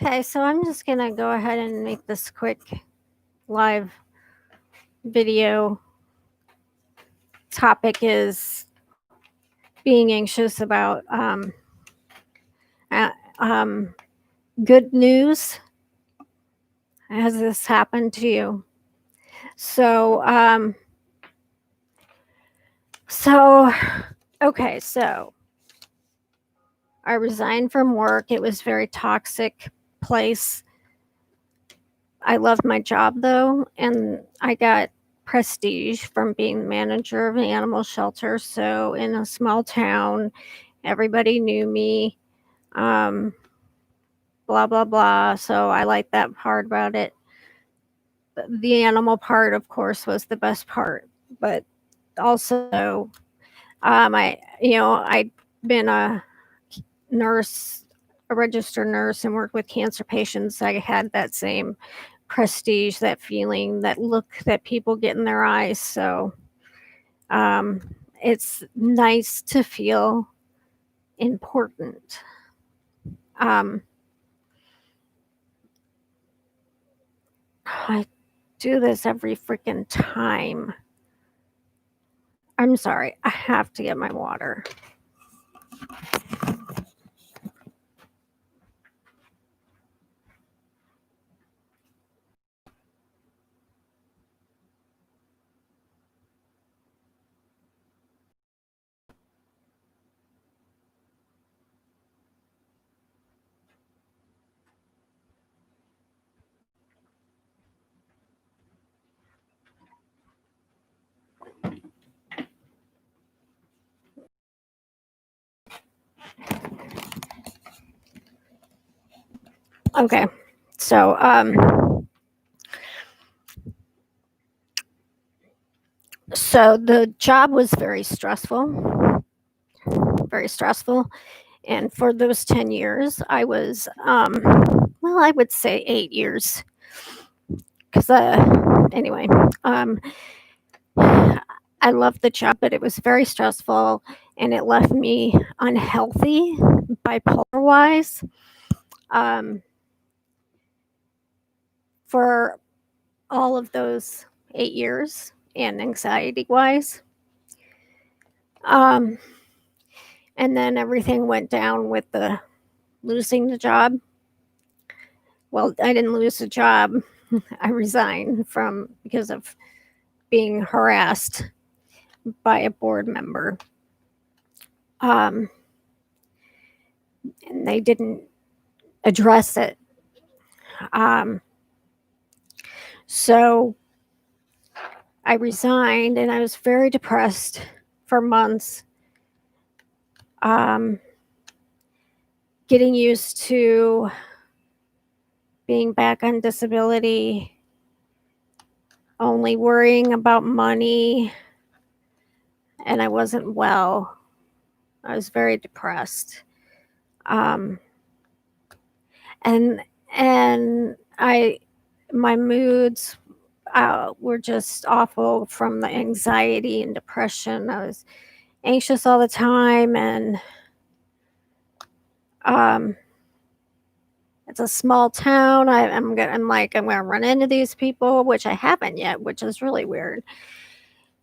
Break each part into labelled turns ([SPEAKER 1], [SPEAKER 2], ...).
[SPEAKER 1] Okay, so I'm just gonna go ahead and make this quick live video. Topic is being anxious about uh, um, good news. Has this happened to you? So, so okay, so I resigned from work. It was a very toxic place. I loved my job though, and I got prestige from being manager of an animal shelter. So in a small town, everybody knew me. Um, blah blah blah. So I liked that part about it. The animal part, of course, was the best part, but also, I'd been a nurse, a registered nurse, and worked with cancer patients. I had that same prestige, that feeling, that look that people get in their eyes. So um, it's nice to feel important. Um, I do this every freaking time. I'm sorry, I have to get my water. Okay, so the job was very stressful. And for those 10 years, I was, well, I would say 8 years. Because, anyway, um, I loved the job, but it was very stressful and it left me unhealthy, bipolar wise, um, for all of those 8 years and anxiety wise. Um, and then everything went down with the losing the job. Well, I didn't lose the job. I resigned from because of being harassed by a board member. Um, and they didn't address it. Um, so I resigned and I was very depressed for months. Um, getting used to being back on disability, only worrying about money, and I wasn't well. I was very depressed. Um, and and my moods were just awful from the anxiety and depression. I was anxious all the time, and um, it's a small town. I'm gonna run into these people, which I haven't yet, which is really weird.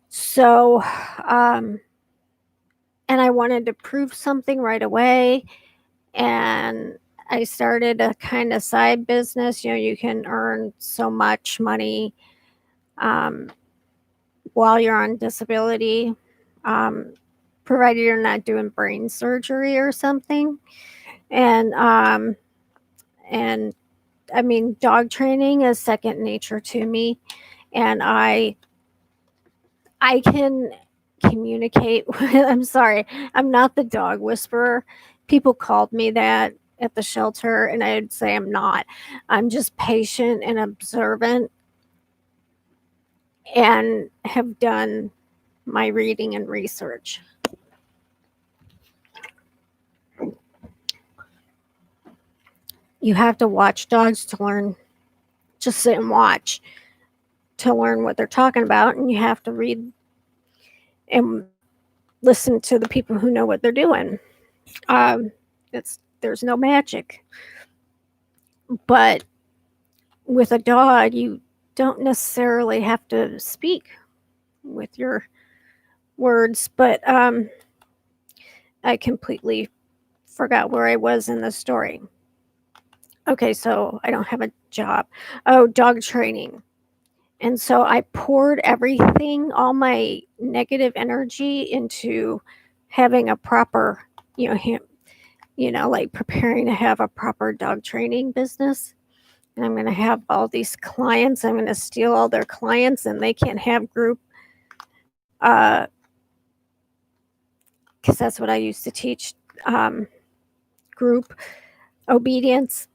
[SPEAKER 1] So, um, and I wanted to prove something right away, and I started a kind of side business. You can earn so much money um, while you're on disability, um, provided you're not doing brain surgery or something. And and I mean, dog training is second nature to me, and I can communicate. I'm sorry, I'm not the dog whisperer. People called me that at the shelter, and I'd say I'm not. I'm just patient and observant, and have done my reading and research. You have to watch dogs to learn. Just sit and watch to learn what they're talking about, and you have to read and listen to the people who know what they're doing. Um, it's there's no magic. But with a dog, you don't necessarily have to speak with your words. But I completely forgot where I was in the story. Okay, so I don't have a job. Oh, dog training. And so I poured everything, all my negative energy into having a proper, you know, like preparing to have a proper dog training business. And I'm going to have all these clients. I'm going to steal all their clients, and they can't have group, because that's what I used to teach, group obedience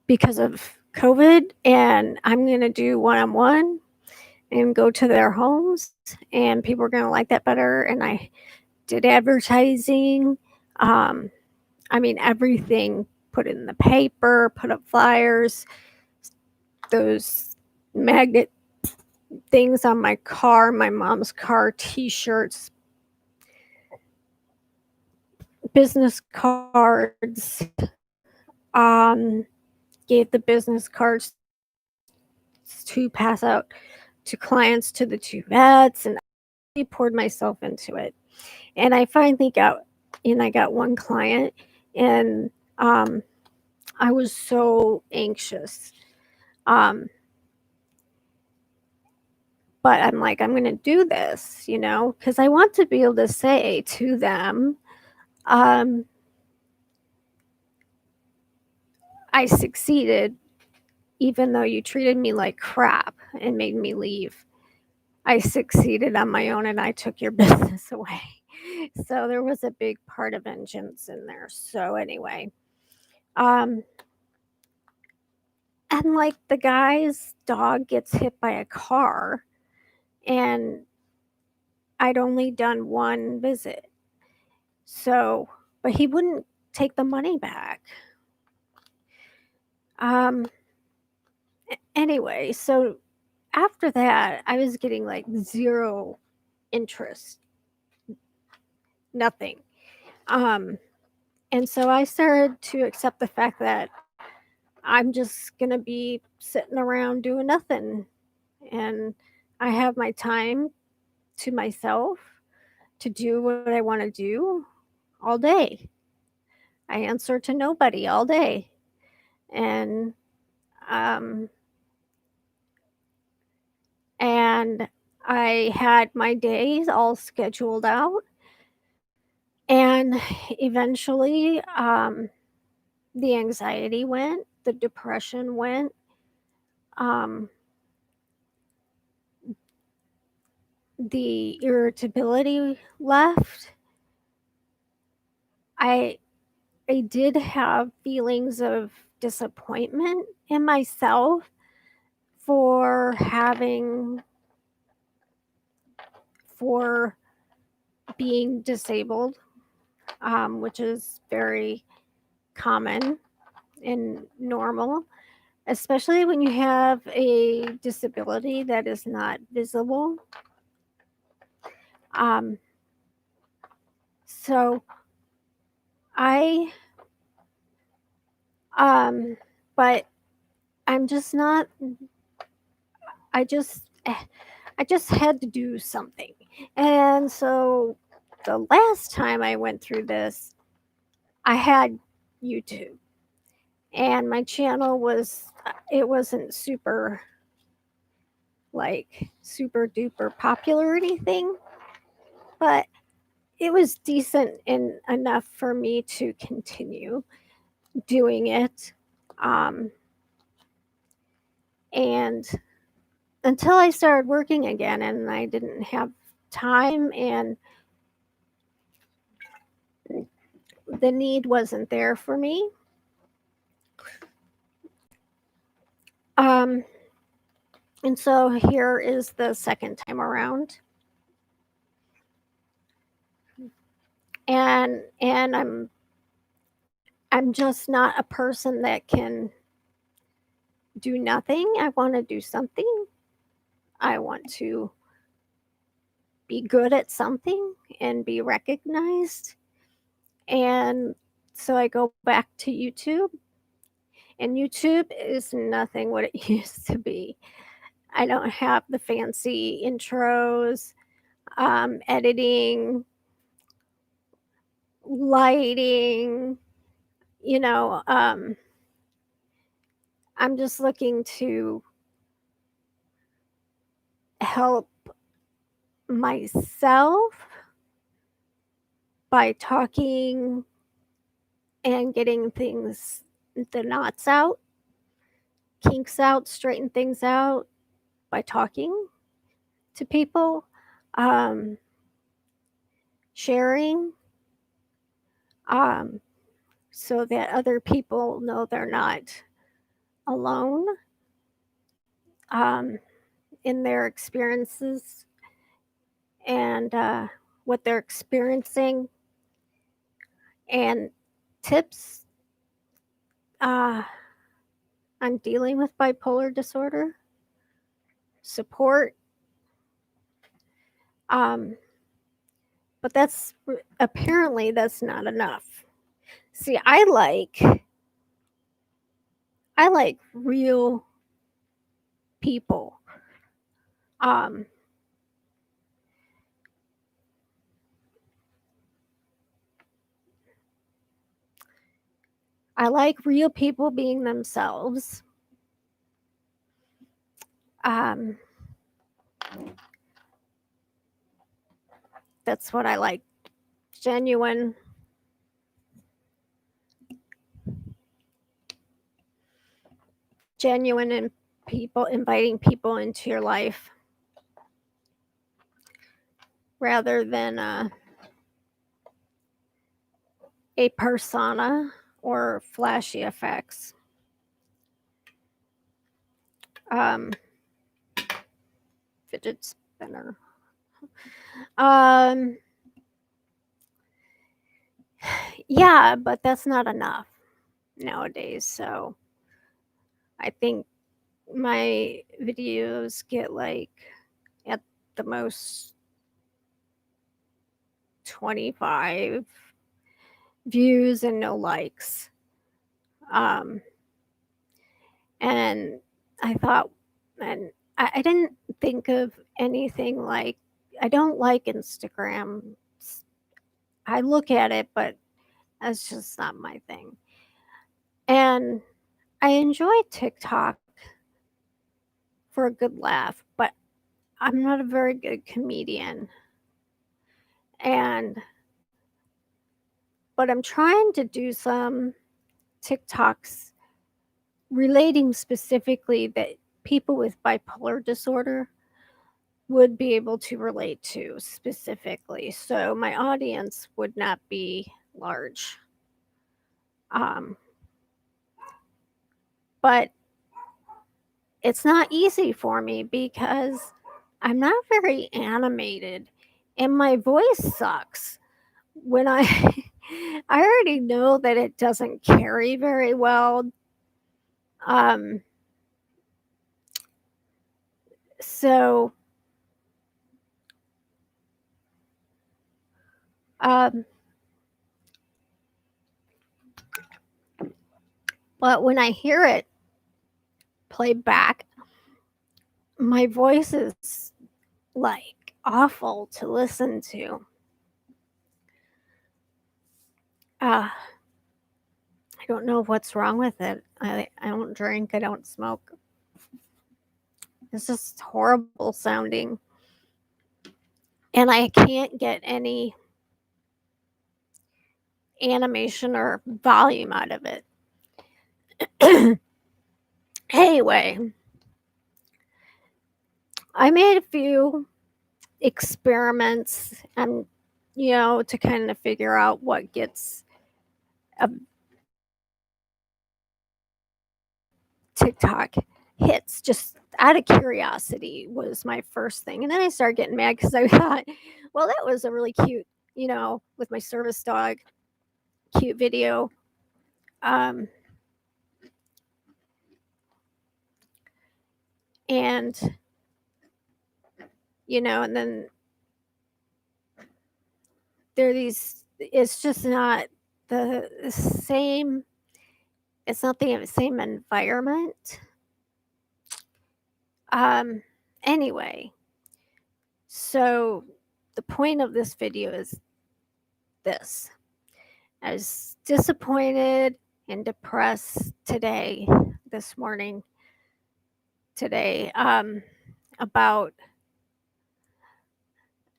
[SPEAKER 1] because of COVID. And I'm going to do one on one and go to their homes, and people are going to like that better. And I did advertising. Um, I mean, everything, put it in the paper, put up flyers, those magnet things on my car, my mom's car, t-shirts, business cards, gave the business cards to pass out to clients, to the two vets, and I poured myself into it. And I got one client, and I was so anxious. Um, but I'm like, I'm going to do this, because I want to be able to say to them, um, I succeeded, even though you treated me like crap and made me leave. I succeeded on my own, and I took your business away. So there was a big part of vengeance in there. So anyway, um, and like the guy's dog gets hit by a car, and I'd only done one visit. So, but he wouldn't take the money back. Um, anyway, so after that, I was getting like zero interest, nothing. Um, and so I started to accept the fact that I'm just going to be sitting around doing nothing. And I have my time to myself to do what I want to do all day. I answer to nobody all day. And um, and I had my days all scheduled out. And eventually, the anxiety went, the depression went, um, the irritability left. I I did have feelings of disappointment in myself for for being disabled, which is very common and normal, especially when you have a disability that is not visible. Um, so I, but I'm just not. I just, I just had to do something, and so the last time I went through this, I had YouTube, and my channel was, it wasn't super, like, super duper popular or anything, but it was decent and enough for me to continue doing it. Um, and until I started working again, and I didn't have time, and the need wasn't there for me. Um, and so here is the second time around. And I'm just not a person that can do nothing. I want to do something. I want to be good at something and be recognized. And so I go back to YouTube, And YouTube is nothing what it used to be. I don't have the fancy intros, editing, lighting, you know, I'm just looking to help myself by talking and getting things, the knots out, kinks out, straighten things out by talking to people, um, sharing, um, so that other people know they're not alone, um, in their experiences and what they're experiencing, and tips uh, on dealing with bipolar disorder, support. Um, but apparently that's not enough. See, I like real people. Um, I like real people being themselves. Um, that's what I like. Genuine, genuine, and people inviting people into your life rather than a persona or flashy effects. Um, fidget spinner. Um, yeah, but that's not enough nowadays. So I think my videos get like at the most 25 views and no likes. Um, and I thought, and I didn't think of anything like, I don't like Instagram. I look at it, but that's just not my thing. And I enjoy TikTok for a good laugh, but I'm not a very good comedian. And but I'm trying to do some TikToks relating specifically that people with bipolar disorder would be able to relate to specifically. So my audience would not be large. Um, but it's not easy for me because I'm not very animated and my voice sucks. When I I already know that it doesn't carry very well. Um, so um, but when I hear it played back, my voice is like awful to listen to. I don't know what's wrong with it. I don't drink, I don't smoke. It's just horrible sounding. And I can't get any animation or volume out of it. Anyway, I made a few experiments and to kind of figure out what gets a TikTok hits, just out of curiosity was my first thing. And then I started getting mad because I thought, well, that was a really cute, with my service dog, cute video. Um, and, and then it's just not the same it's not the same environment. Um, anyway, so the point of this video is this. I was disappointed and depressed this morning, about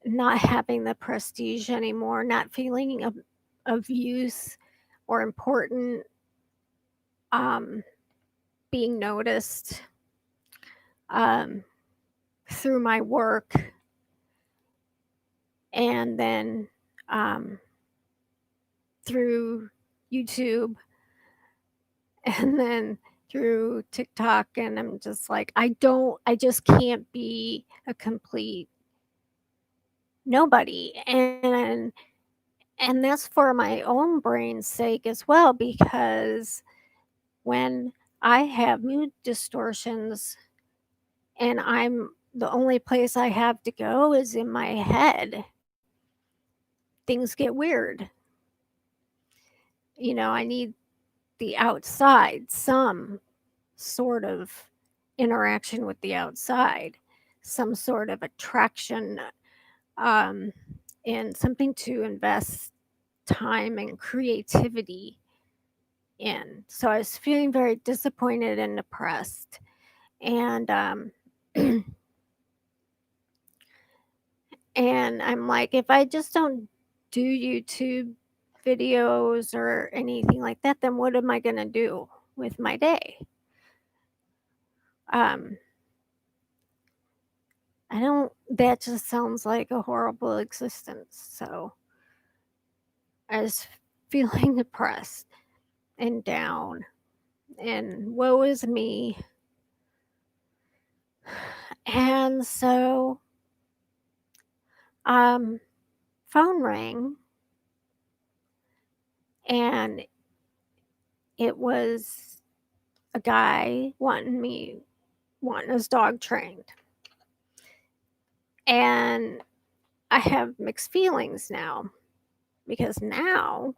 [SPEAKER 1] not having the prestige anymore, not feeling of use or important, um, being noticed um, through my work, and then um, through YouTube, and then through TikTok. And I'm just like, I just can't be a complete nobody. And that's for my own brain's sake as well, because when I have mood distortions and the only place I have to go is in my head, things get weird. I need the outside, some sort of interaction with the outside, some sort of attraction, um, and something to invest time and creativity in. So I was feeling very disappointed and depressed. And and I'm like, if I just don't do YouTube videos or anything like that, then what am I going to do with my day? Um, I don't, that just sounds like a horrible existence. So I was feeling depressed and down, and woe is me. And so, um, phone rang, and it was a guy wanting his dog trained. And I have mixed feelings now, because now,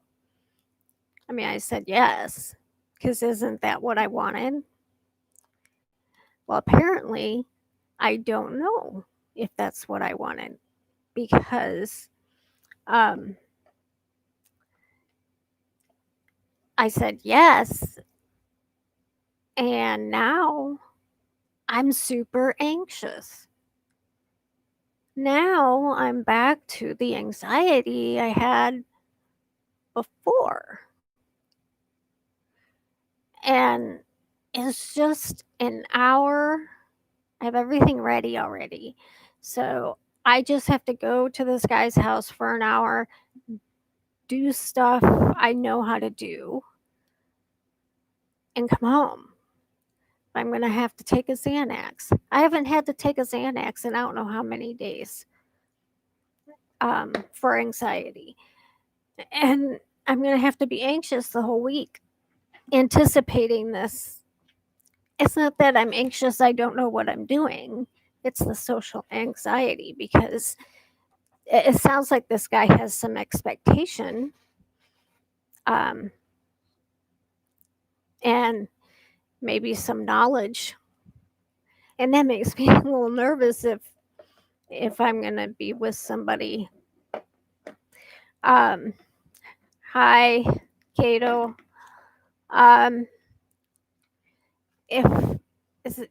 [SPEAKER 1] I mean, I said yes, because isn't that what I wanted? Well, apparently, I don't know if that's what I wanted, because um, I said yes, and now I'm super anxious. Now I'm back to the anxiety I had before. And it's just an hour. I have everything ready already. So I just have to go to this guy's house for an hour, do stuff I know how to do, and come home. I'm going to have to take a Xanax. I haven't had to take a Xanax in I don't know how many days, for anxiety. And I'm going to have to be anxious the whole week, anticipating this. It's not that I'm anxious, I don't know what I'm doing. It's the social anxiety, because it sounds like this guy has some expectation, um, and maybe some knowledge. And that makes me a little nervous if I'm going to be with somebody. Um, hi, Cato. Um, if is it,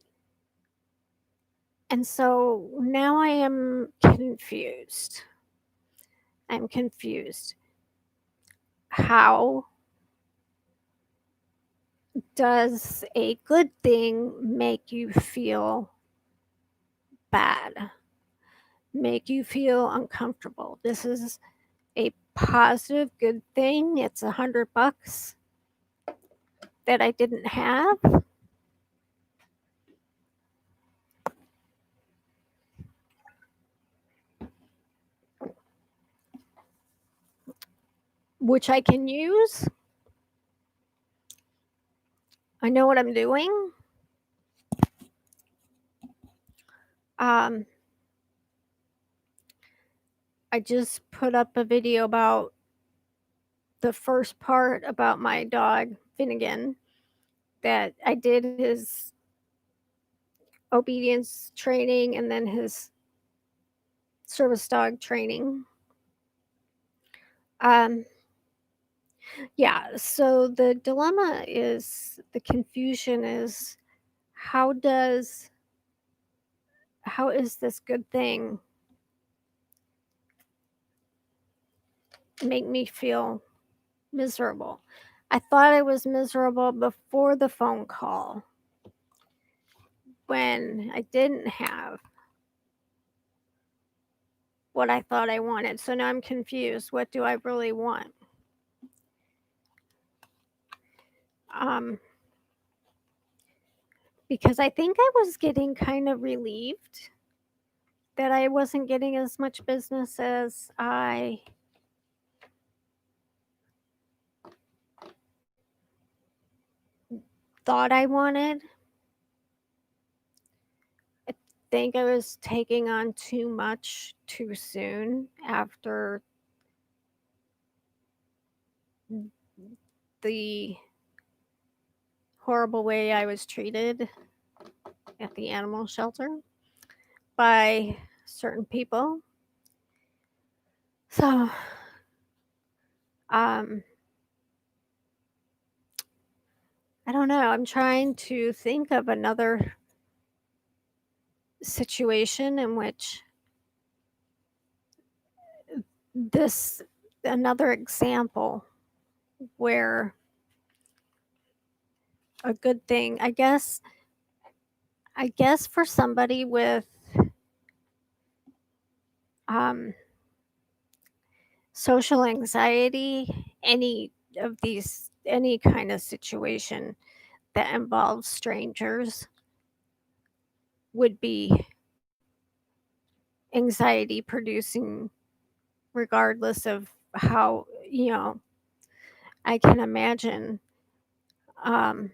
[SPEAKER 1] and so now I am confused. I'm confused. How does a good thing make you feel bad? Make you feel uncomfortable? This is a positive, good thing. It's $100 that I didn't have. Which I can use. I know what I'm doing. Um, I just put up a video about the first part about my dog, Finnegan. that I did his obedience training and then his service dog training. Um, yeah, so the dilemma is the confusion is how does how is this good thing make me feel miserable? I thought I was miserable before the phone call when I didn't have what I thought I wanted. So now I'm confused. What do I really want? Um, because I think I was getting kind of relieved that I wasn't getting as much business as I thought I wanted. I think I was taking on too much too soon after the horrible way I was treated at the animal shelter by certain people. So, um, I don't know. I'm trying to think of another situation in which this, another example where a good thing, I guess for somebody with um, social anxiety, any kind of situation that involves strangers would be anxiety producing, regardless of how, I can imagine um,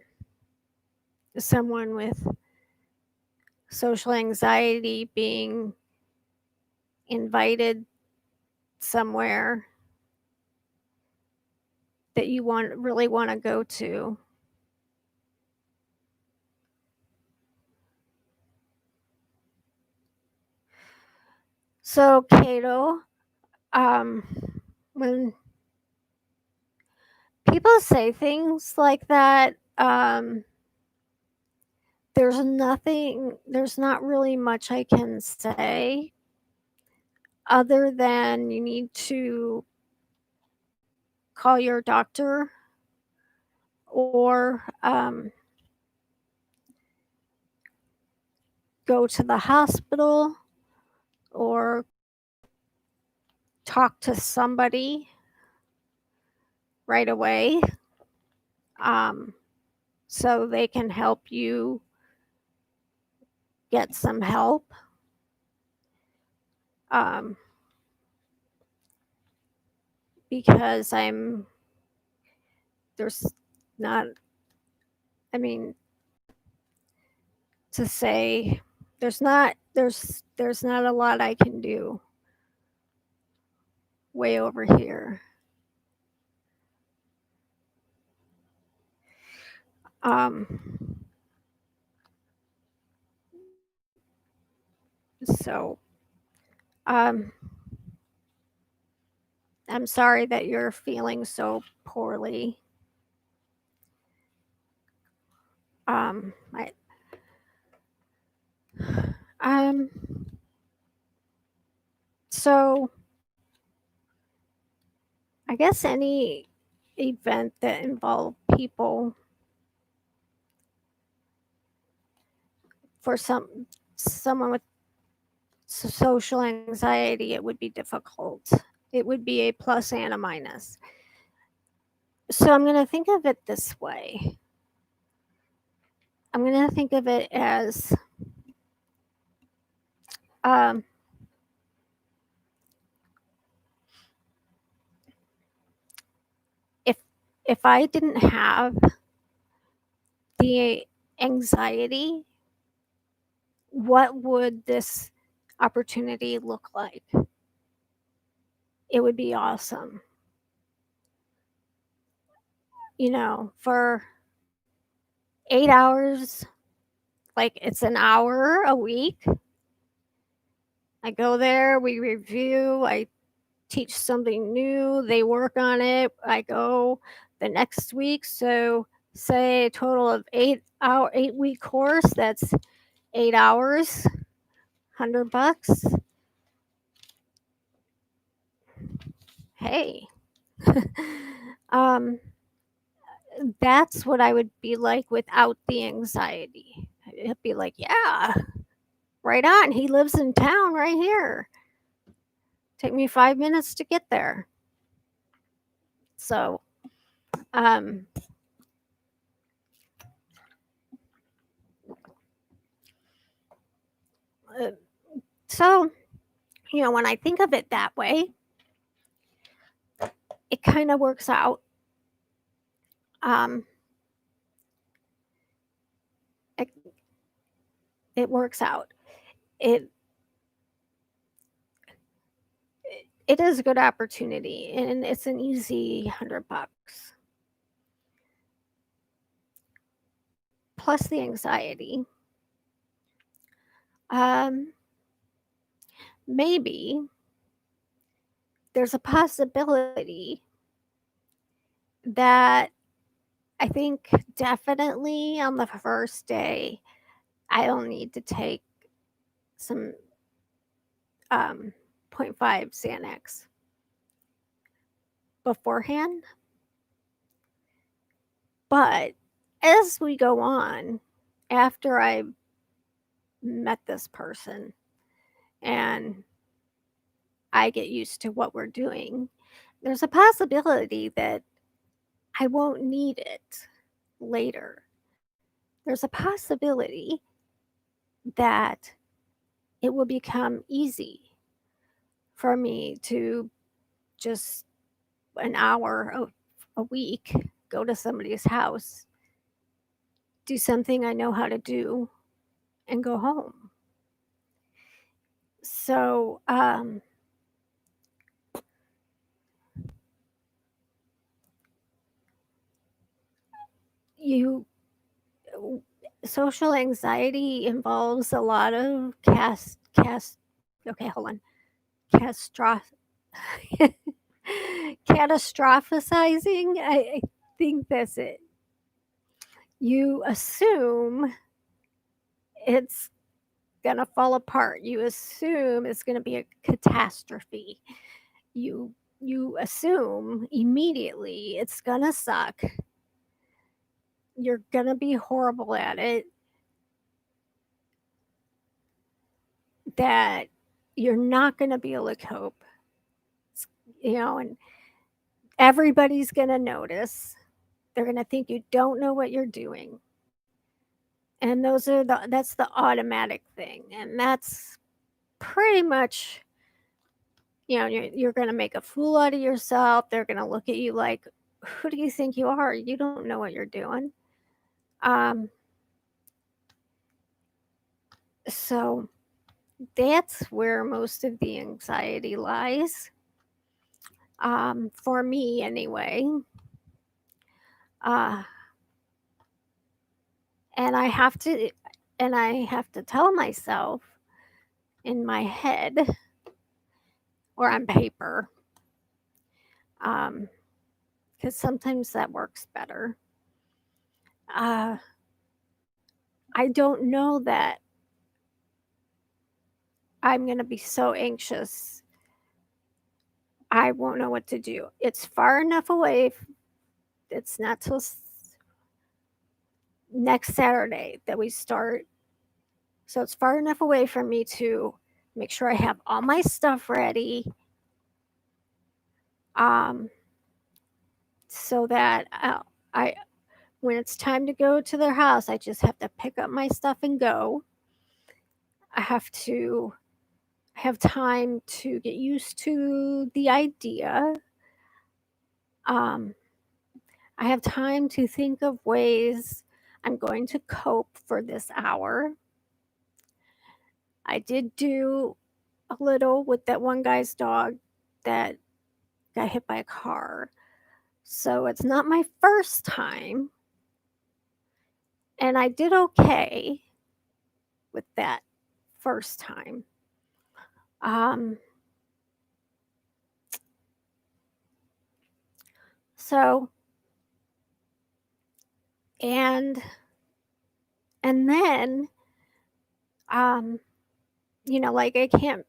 [SPEAKER 1] someone with social anxiety being invited somewhere that you want to go to. So, Cato, um, when people say things like that, there's not really much I can say other than you need to call your doctor or go to the hospital or talk to somebody right away, um, so they can help you get some help. Um, because there's not, I mean, to say there's not a lot I can do way over here. Um, so um, I'm sorry that you're feeling so poorly. I um so I guess any event that involved people for someone with social anxiety, it would be difficult. It would be a plus and a minus. So I'm going to think of it this way. I'm going to think of it as um, if if I didn't have the anxiety, what would this opportunity look like? It would be awesome. For 8 hours, like it's an hour a week. I go there, we review, I teach something new, they work on it, I go the next week. So say a total of 8 week course, that's 8 hours, $100. Hey. um, that's what I would be like without the anxiety. It'd be like, yeah, right on. He lives in town right here. Take me 5 minutes to get there. So, um, uh, so when I think of it that way, it kind of works out. Um, it, it works out. It it is a good opportunity, and it's an easy $100 plus the anxiety. Um, maybe there's a possibility that I think definitely on the first day, I'll need to take some um, zero point 0.5 Xanax beforehand. But as we go on, after I met this person and I get used to what we're doing, there's a possibility that I won't need it later. There's a possibility that it will become easy for me to just an hour a week go to somebody's house, do something I know how to do, and go home. So, you social anxiety involves a lot of okay, hold on. Castroph Catastrophizing. I think that's it. You assume it's gonna fall apart. You assume it's gonna be a catastrophe. You assume immediately it's gonna suck. You're gonna be horrible at it. That you're not gonna be able to cope. And everybody's gonna notice. They're gonna think you don't know what you're doing. And that's the automatic thing. And that's pretty much, you're going to make a fool out of yourself. They're going to look at you like, who do you think you are? You don't know what you're doing. Um, so that's where most of the anxiety lies. For me, anyway. Uh, and I have to, tell myself in my head or on paper, because sometimes that works better. Uh, I don't know that I'm going to be so anxious. I won't know what to do. It's far enough away. It's not till next Saturday that we start. So it's far enough away for me to make sure I have all my stuff ready. Um, so that I when it's time to go to their house, I just have to pick up my stuff and go. I have time to get used to the idea. Um, I have time to think of ways I'm going to cope for this hour. I did do a little with that one guy's dog that got hit by a car. So it's not my first time. And I did okay with that first time. Um, so and and then um, like I can't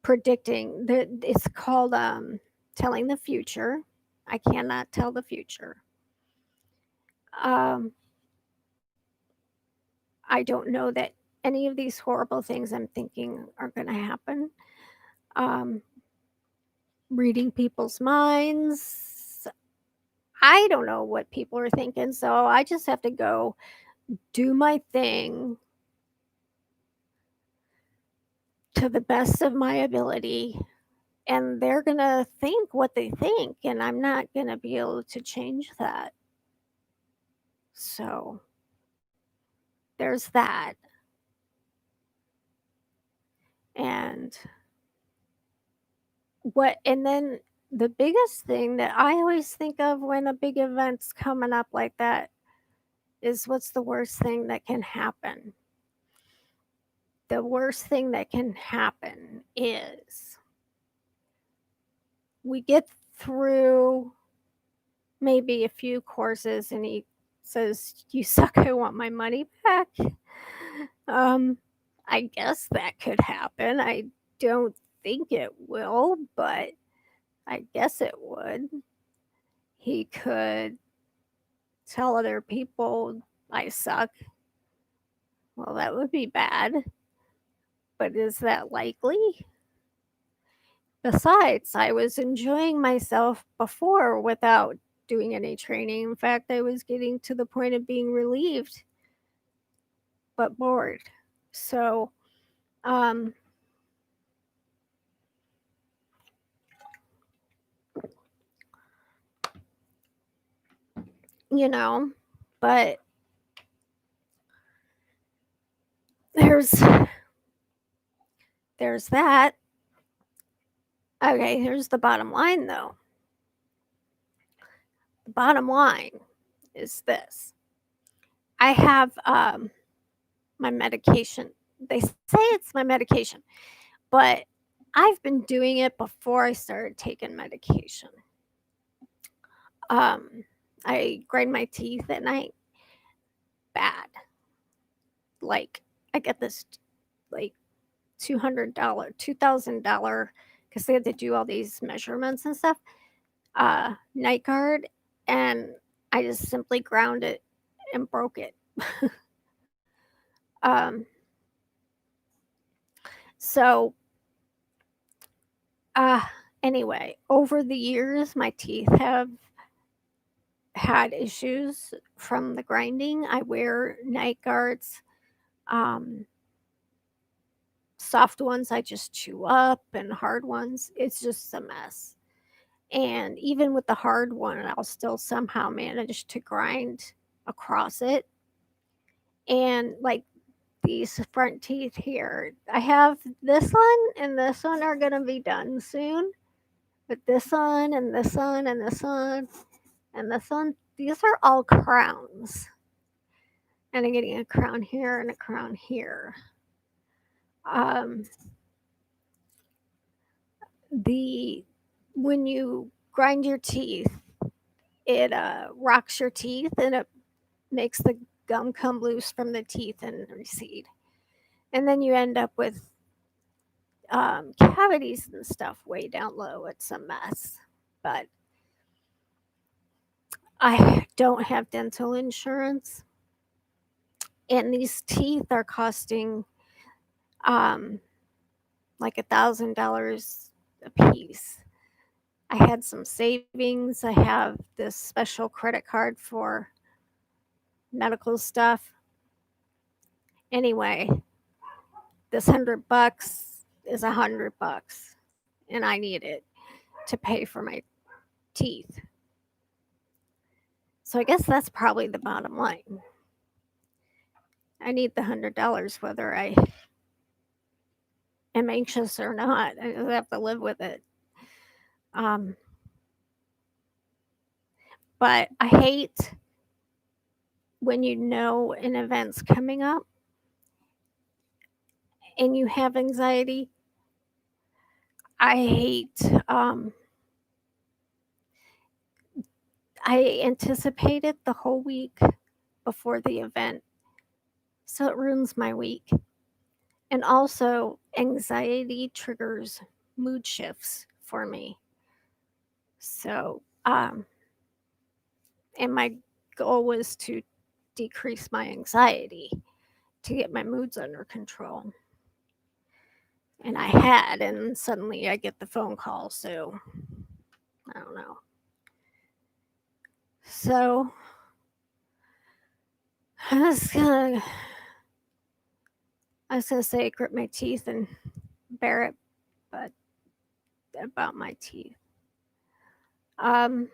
[SPEAKER 1] predicting that it's called telling the future. I cannot tell the future. Um, I don't know that any of these horrible things I'm thinking are going to happen. Um, reading people's minds. I don't know what people are thinking, so I just have to go do my thing to the best of my ability, and they're going to think what they think, and I'm not going to be able to change that. So there's that. And and then the biggest thing that I always think of when a big event's coming up like that is what's the worst thing that can happen? The worst thing that can happen is we get through maybe a few courses and he says, "You suck, I want my money back." Um, I guess that could happen. I don't think it will, but I guess it would. He could tell other people I suck. Well, that would be bad, but is that likely? Besides, I was enjoying myself before without doing any training. In fact, I was getting to the point of being relieved but bored. So, um, you know, but there's that. Okay, here's the bottom line though. The bottom line is this. I have my medication. They say it's my medication, but I've been doing it before I started taking medication. I grind my teeth at night bad. Like I get this like $200, $2,000 because they had to do all these measurements and stuff. Night guard, and I just simply ground it and broke it. um, so uh, anyway, over the years, my teeth have had issues from the grinding. I wear night guards. Um, soft ones I just chew up, and hard ones, it's just a mess. And even with the hard one, I'll still somehow manage to grind across it. And like these front teeth here, I have this one and this one are going to be done soon. But this one and this one and this one and this one, these are all crowns. And I'm getting a crown here and a crown here. Um, the when you grind your teeth, it rocks your teeth and it makes the gum come loose from the teeth and recede. And then you end up with cavities and stuff way down low. It's a mess. But I don't have dental insurance. And these teeth are costing um, like $1,000 a piece. I had some savings. I have this special credit card for medical stuff. Anyway, this $100 is $100, and I need it to pay for my teeth. So I guess that's probably the bottom line. I need the $100 whether I am anxious or not. I just have to live with it. Um, but I hate when you know an event's coming up and you have anxiety, I hate, I anticipate it the whole week before the event, so it ruins my week. And also, anxiety triggers mood shifts for me. So, and my goal was to decrease my anxiety to get my moods under control. And I had, and suddenly I get the phone call. So, I don't know. So, I was gonna, I was gonna say grit my teeth and bear it, but about my teeth. Um,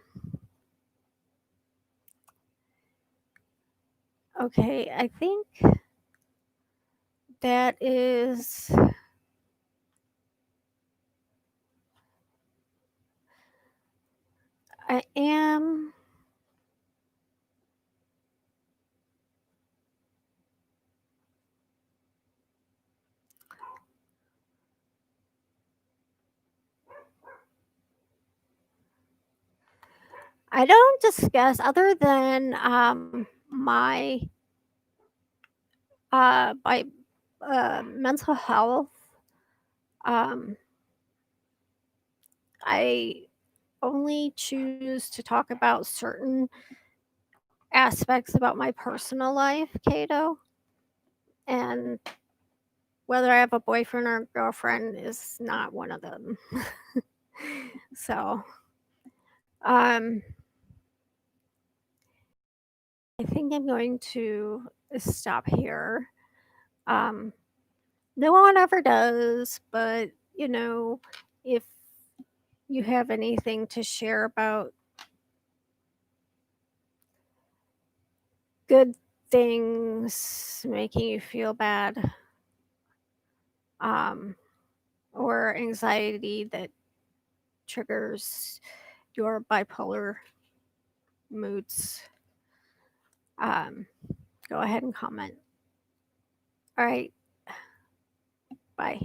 [SPEAKER 1] okay, I think that is. I am. I don't discuss other than my by mental health. Um, I only choose to talk about certain aspects about my personal life, Cato, and whether I have a boyfriend or a girlfriend is not one of them. So, um, I think I'm going to stop here. Um, no one ever does, but if you have anything to share about good things making you feel bad, um, or anxiety that triggers your bipolar moods, um, go ahead and comment. All right, bye.